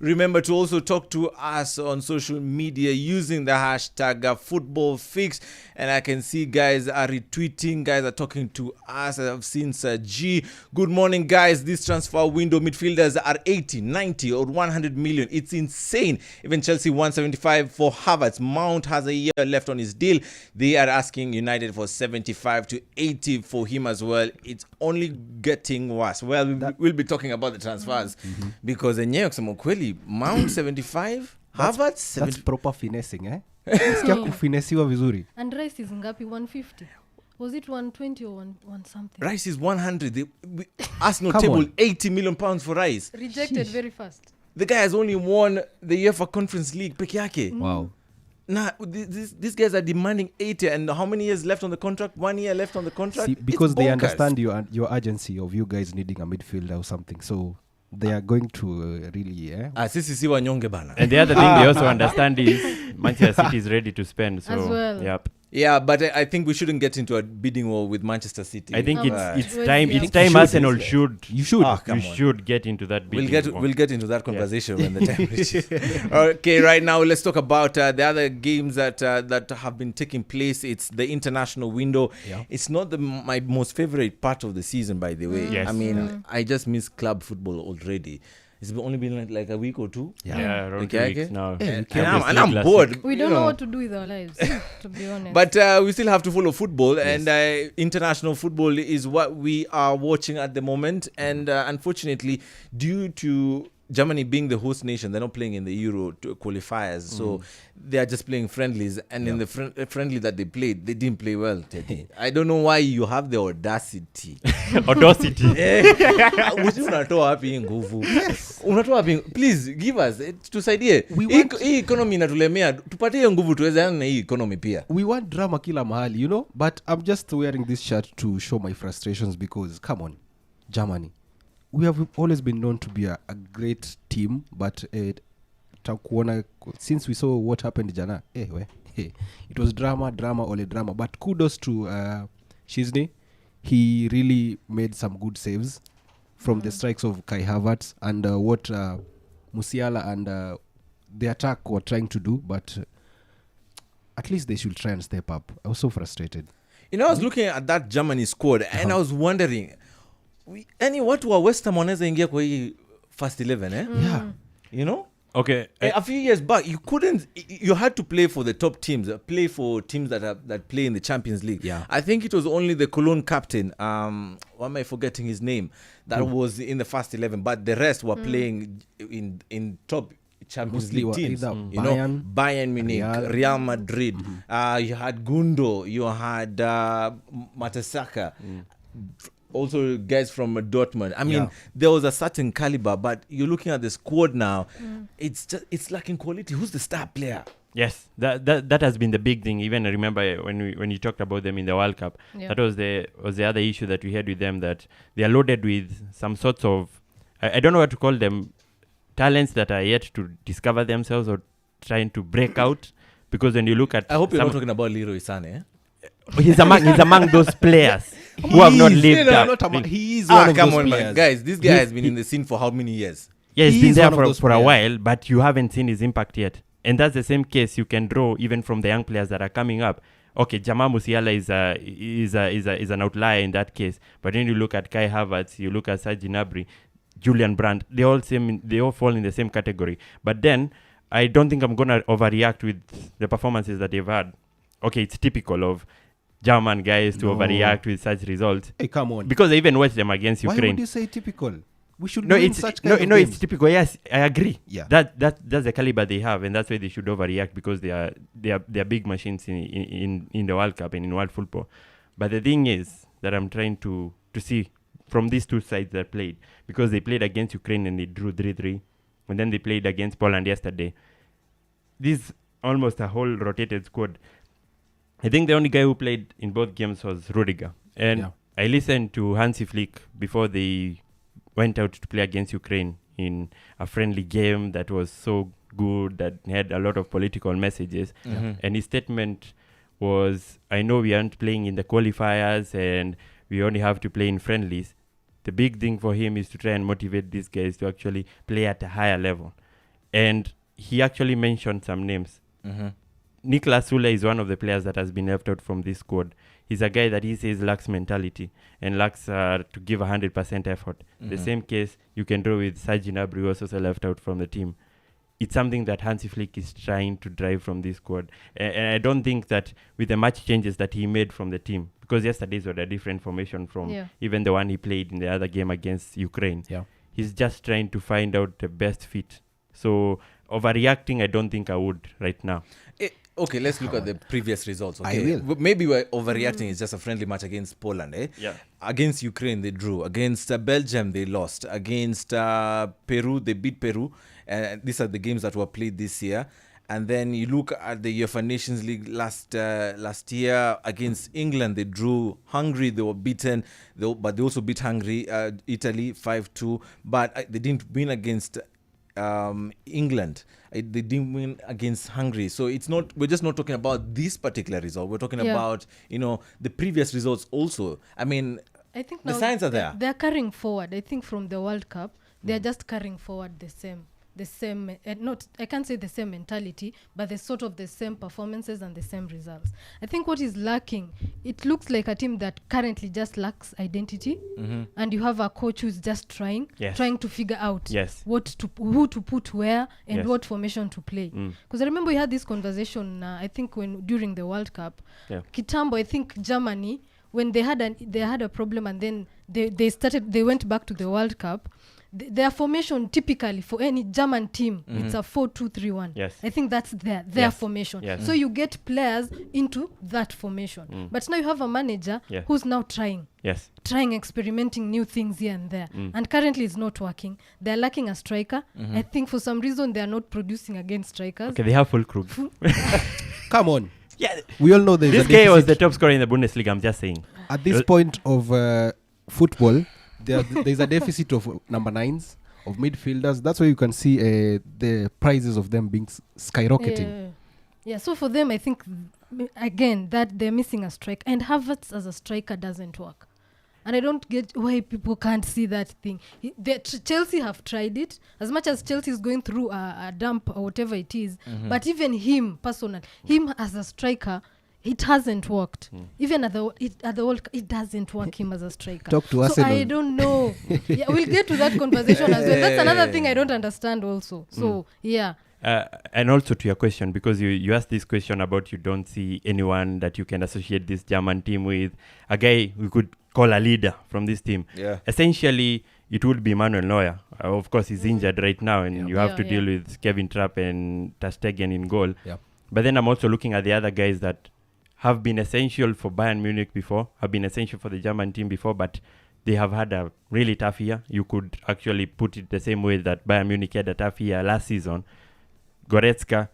Remember to also talk to us on social media using the hashtag #FootballFix. And I can see guys are retweeting, guys are talking to us. I've seen Sir G. Good morning, guys. This transfer window, midfielders are 80, 90 or 100 million. It's insane. Even Chelsea 175 for Havertz. Mount has a year left on his deal. They are asking United for 75 to 80 for him as well. It's only getting worse. Well, we'll be talking about the transfers because enyewe kusema kweli Mount 75, Havertz 70. That's proper finessing, eh? Sikia kufinesiwa vizuri. And Rice is ngapi? 150. Was it 120 or one something? Rice is 100. Arsenal Come table on. 80 million pounds for Rice. Rejected very fast. The guy has only won the UEFA Conference League peke yake. Wow. Nah, these guys are demanding 80, and how many years left on the contract? 1 year left on the contract. See, because It's they bonkers. understand your urgency of you guys needing a midfielder or something, so they are going to really, Sisi si wanyonge bana. And the other thing they also understand is Manchester City is ready to spend. So, As well. Yep. Yeah, but I think we shouldn't get into a bidding war with Manchester City. I think it's Well, time. yeah. It's time should, Arsenal isn't it? should. You should. Come You on. should get into that. We'll get into that conversation when the time reaches. Okay, right now let's talk about the other games that have been taking place. It's the international window. Yeah. It's not my most favorite part of the season, by the way. Yes. I mean, I just miss club football already. It's only been like a week or two. Yeah, around Okay, 2 weeks now. And Champions I'm League bored. last We you don't know know. what to do with our lives, to be honest. But we still have to follow football, and international football is what we are watching at the moment. And unfortunately, due to Germany being the host nation, they're not playing in the Euro qualifiers, so they are just playing friendlies. And in the friendly that they played, they didn't play well. Teddy. I don't know why you have the audacity. Audacity. Unatoa wapi hii nguvu? Unatoa wapi? Please give us tusaidie. Hii economy inatulemea, tupatie nguvu tuweze na hii economy pia. We want drama kila mahali, you know, but I'm just wearing this shirt to show my frustrations because, come on, Germany. We have always been known to be a great team, but since we saw what happened jana, it was drama, all a drama. But kudos to Szczesny. He really made some good saves from the strikes of Kai Havertz and what Musiala and the attack were trying to do, but at least they should try and step up. I was so frustrated. You know, I was looking at that Germany squad and I was wondering, watu wa West Ham wanaweza ingia kwa hii first 11, eh? Yeah. You know? Okay. A few years back, you had to play for the top teams, play for teams that play in the Champions League. Yeah. I think it was only the Cologne captain, why am I forgetting his name, that was in the first 11, but the rest were playing in top Champions Mostly League teams. either You know, Bayern Munich, Real Madrid. You had Gundo, you had Matasaka. Also guys from Dortmund. I mean, there was a certain caliber, but you're looking at the squad now, it's lacking quality. Who's the star player? Yes, that has been the big thing. Even I remember when you talked about them in the World Cup, that was the other issue that we had with them, that they are loaded with some sorts of, I don't know what to call them, talents that are yet to discover themselves or trying to break out. Because when you look at, I hope you're not talking about Leroy Sané, eh? he's among those players who have not lived up. He is one of come those on, players. man. Guys, this guy has been in the scene for how many years? Yeah, he's He been is there one of those for a players. while, but you haven't seen his impact yet. And that's the same case you can draw even from the young players that are coming up. Okay, Jamal Musiala is an outlier in that case. But when you look at Kai Havertz, you look at Serge Gnabry, Julian Brandt, they all fall in the same category. But then I don't think I'm gonna overreact with the performances that they've had. Okay, it's typical of German guys to overreact with such results. Hey, come on. Because I even watched them against Why Ukraine. would you say typical? We should No, win it's such kind of it's games. typical. Yes, I agree. Yeah. That's the caliber they have, and that's why they should overreact, because they are big machines in the World Cup and in world football. But the thing is that I'm trying to see from these two sides that played, because they played against Ukraine and they drew 3-3, and then they played against Poland yesterday. This almost a whole rotated squad. I think the only guy who played in both games was Rudiger, and I listened to Hansi Flick before they went out to play against Ukraine in a friendly game that was so good, that had a lot of political messages. And his statement was, I know we aren't playing in the qualifiers and we only have to play in friendlies. The big thing for him is to try and motivate these guys to actually play at a higher level. And he actually mentioned some names. Niklas Sule is one of the players that has been left out from this squad. He's a guy that he says lacks mentality and lacks to give 100% effort. The same case you can draw with Serge Gnabry, who was also left out from the team. It's something that Hansi Flick is trying to drive from this squad. And I don't think that with the match changes that he made from the team, because yesterday's was a different formation from even the one he played in the other game against Ukraine. He's just trying to find out the best fit. So overreacting, I don't think I would right now. Okay, let's look at the previous results. Okay, I will. Maybe we're overreacting. It's just a friendly match against Poland. Yeah. Against Ukraine, they drew. Against Belgium, they lost. Against Peru, they beat Peru. And these are the games that were played this year. And then you look at the UEFA Nations League last year against England, they drew. Hungary, they were beaten, but they also beat Hungary, Italy 5-2. But they didn't win against England. They didn't win against Hungary. So it's not. We're just not talking about this particular result. We're talking about the previous results also. I mean, I think the now signs are there. They're carrying forward. I think from the World Cup, they're just carrying forward the same, not, I can't say the same mentality, but the sort of the same performances and the same results. I think what is lacking, it looks like a team that currently just lacks identity, and you have a coach who's just trying to figure out who to put where and what formation to play. Because I remember we had this conversation, I think during the World Cup, Kitambo, I think Germany, when they had a problem, and then they went back to the World Cup. Their formation typically for any German team, it's a 4-2-3-1. I think that's their formation. So you get players into that formation. But now you have a manager who's now trying, experimenting new things here and there. And currently it's not working. They're lacking a striker. I think for some reason they're not producing against strikers. Okay, they have full crew. Come on. Yeah, we all know this guy was the top scorer in the Bundesliga. I'm just saying. At this point of football, there's a deficit of number 9s, of midfielders. That's why you can see the prices of them being skyrocketing. So for them, I think, again, that they're missing a striker. And Havertz as a striker doesn't work. And I don't get why people can't see that thing. Chelsea have tried it. As much as Chelsea is going through a dump or whatever it is. But even him, personally, him as a striker, it hasn't worked. Even at the World Cup, it doesn't work him as a striker. Talk to us. So I don't know. We'll get to that conversation as well. That's another thing I don't understand also. So, and also to your question, because you asked this question about you don't see anyone that you can associate this German team with, a guy we could call a leader from this team. Essentially, it would be Manuel Neuer. Of course, he's injured right now, and you have to deal with Kevin Trapp and Ter Stegen in goal. But then I'm also looking at the other guys that have been essential for Bayern Munich before, have been essential for the German team before, but they have had a really tough year. You could actually put it the same way that Bayern Munich had a tough year last season. Goretzka,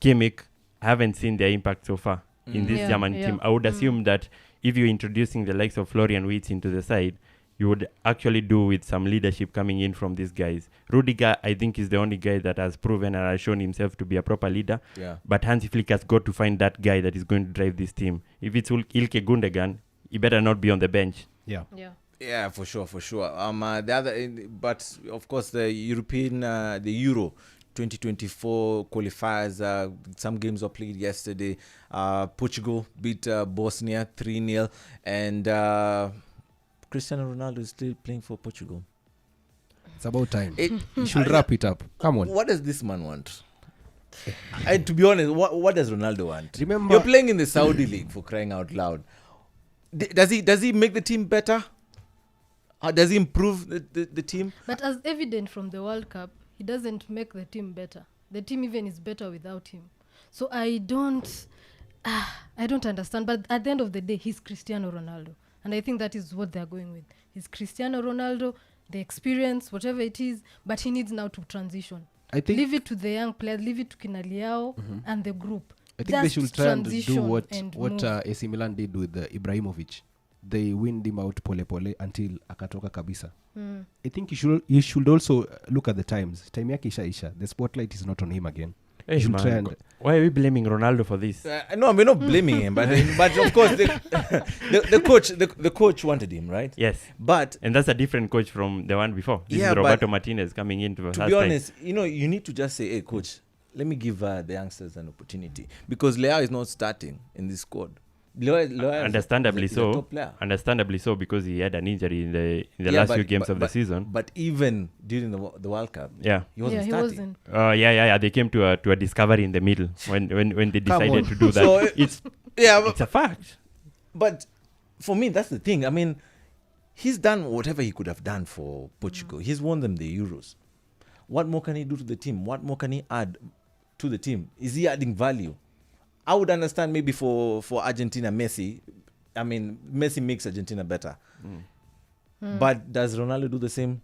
Kimmich, I haven't seen their impact so far in this German team. I would assume that if you're introducing the likes of Florian Wirtz into the side, you would actually do with some leadership coming in from these guys. Rudiger, I think, is the only guy that has proven and has shown himself to be a proper leader. But Hansi Flick has got to find that guy that is going to drive this team. If it's Ilke Gundogan, he better not be on the bench. Yeah, for sure. The other, but of course, the European, the Euro 2024 qualifiers, some games were played yesterday. Portugal beat Bosnia 3-0, and Cristiano Ronaldo is still playing for Portugal. It's about time. You should wrap it up. Come on. What does this man want? To be honest, what does Ronaldo want? Remember, you're playing in the Saudi League, for crying out loud. Does he make the team better? Does he improve the team? But as evident from the World Cup, he doesn't make the team better. The team even is better without him. So I don't understand. But at the end of the day, he's Cristiano Ronaldo. And I think that is what they're going with. He's Cristiano Ronaldo, the experience, whatever it is, but he needs now to transition. I think leave it to the young players, leave it to Kinaliao and the group. I think they should try and do what AC Milan did with Ibrahimovic. They wind him out pole until akatoka kabisa. I think you should also look at the times. Time yake isha. The spotlight is not on him again. Hey, should man, try and why are we blaming Ronaldo for this? No, we're not blaming him, but of course the coach wanted him, right? Yes. But And that's a different coach from the one before. This Yeah, is but Roberto Martinez coming in to be honest, you need to just say, hey, coach, let me give the youngsters an opportunity, because Leao is not starting in this squad. Leao Understandably is a so. top player. Understandably so, because he had an injury in the last few games of the season. But even during the World Cup, Yeah. he wasn't he starting. wasn't. They came to a discovery in the middle when they decided on. to do that. So, it's Yeah, it's a fact. but for me, that's the thing. I mean, he's done whatever he could have done for Portugal. He's won them the Euros. What more can he do to the team? What more can he add to the team? Is he adding value? I would understand maybe for Argentina, Messi. I mean, Messi makes Argentina better. But does Ronaldo do the same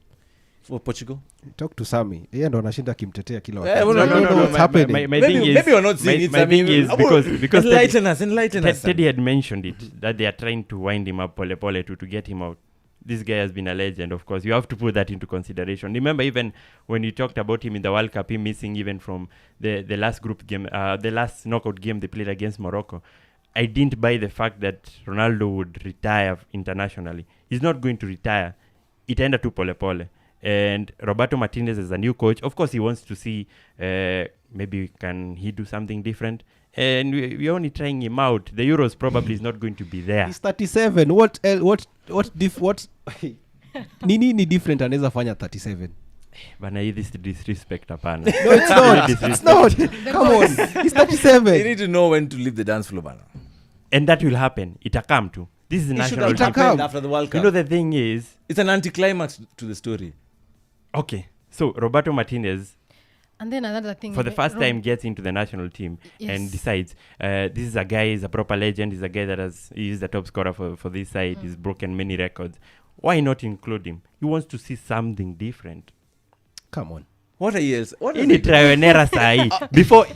for Portugal? talk to Sammy. Yeye ndo anashinda akimtetea kila Eh, wakati. no, I don't know what's happening. My Maybe- thing is, maybe you're not seeing it, my I mean, thing is because enlighten us. Teddy had mentioned it, that they are trying to wind him up pole to get him out. This guy has been a legend, of course. You have to put that into consideration. Remember, even when you talked about him in the World Cup, him missing even from the last group game, the last knockout game they played against Morocco. I didn't buy the fact that Ronaldo would retire internationally. He's not going to retire. Itaenda tu pole. And Roberto Martinez is a new coach. Of course, he wants to see maybe can he do something different. And we're only trying him out. The Euros probably is not going to be there. He's 37. What nini ni different anaweza fanya 37? Bana, hii this disrespect hapana. No, it's not. It's not. Come on. He's You 37. need to know when to leave the dance floor, bana. And that will happen. Itakam too. This is a It should national have team. Itaka- happened after the World You Cup. know, the thing is, It's an anticlimax to the story. okay, so Roberto Martinez, And then another thing. for the first Ro- time, gets into the national team and Yes. decides, this is a guy, he's a proper legend, he's a guy that he's the top scorer for this side, he's broken many records. Why not include him? He wants to see something different. Come on. What are years? What is Ini it? trial and error sahi.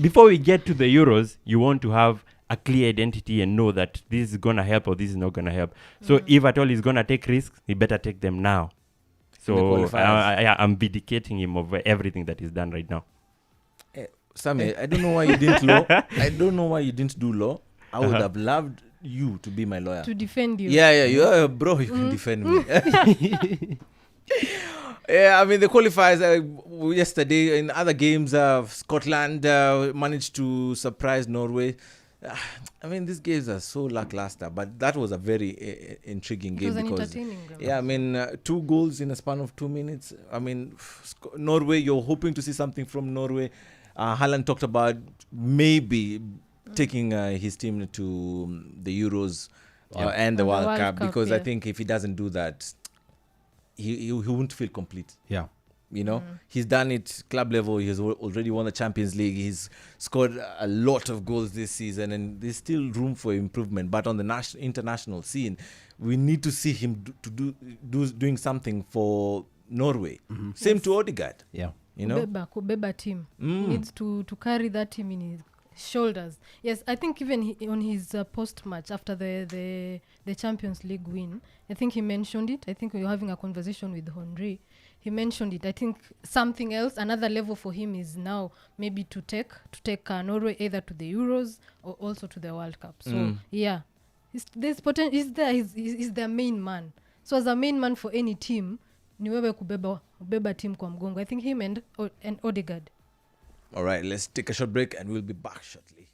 Before we get to the Euros, you want to have a clear identity and know that this is gonna help or this is not gonna help. So if at all he's gonna take risks, he better take them now. The So qualifiers. I'm vindicating him of everything that he's done right now. Sammy, I don't know why you didn't law. I don't know why you didn't do law. I would have loved you to be my lawyer. to defend you. Yeah, you're a bro. You can defend me. Yeah, I mean the qualifiers yesterday in other games. Scotland managed to surprise Norway. I mean these games are so lackluster, but that was a very intriguing It game was an because entertaining game. yeah, I mean 2 goals in a span of 2 minutes. I mean Norway. You're hoping to see something from Norway. Haaland talked about maybe taking his team to the Euros and the World Cup because I yeah. think if he doesn't do that, he won't feel complete. Yeah. You know, he's done it club level. He's already won the Champions League. He's scored a lot of goals this season, and there's still room for improvement. But on the international scene, we need to see him doing something for Norway. Same to Odegaard. Yeah. You know, kubeba team. He needs to carry that team in his shoulders. Yes, I think even on his post match after the Champions League win, I think he mentioned it. I think we were having a conversation with Henry. He mentioned it. I think something else, another level for him is now maybe to take Norway either to the Euros or also to the World Cup. So yeah, there's potential. He's their main man. So as a main man for any team, ni wewe kubeba team kwa mgongo. I think him and Odegaard. all right, let's take a short break and we'll be back shortly.